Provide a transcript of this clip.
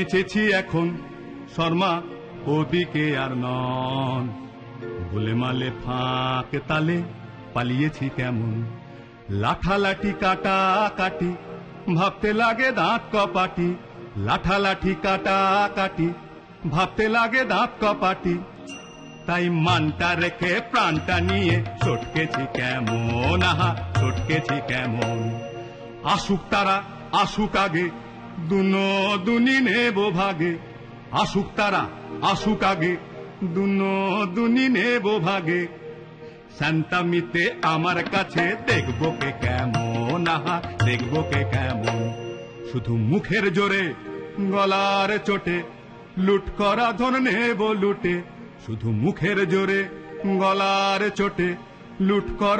বেঁচেছি এখন শর্মা ওদিকে আর নন, গোলেমালে ফাঁক তালে পালিয়েছি কেমন। লাঠালাঠি কাটা কাটি ভাবতে লাগে দাঁত কপাটি, লাঠালাঠি কাটা কাটি ভাবতে লাগে দাঁত কপাটি। তাই মানটা রেখে প্রাণটা নিয়ে ছটকেছি কেমন, আহা ছটকেছি কেমন। আসুক তারা আসুক আগে, দুনি নেব ভাগে। আসুক তারা আসুক আগে, দুনি নেব ভাগে। শান্তামিতে আমার কাছে দেখবো কে কেমন, আহা দেখবো কে কেমন। শুধু মুখের জোরে গলার চোটে লুট করা ধন নেব লুটে, শুধু মুখের জোরে গলার চোটে লুট করা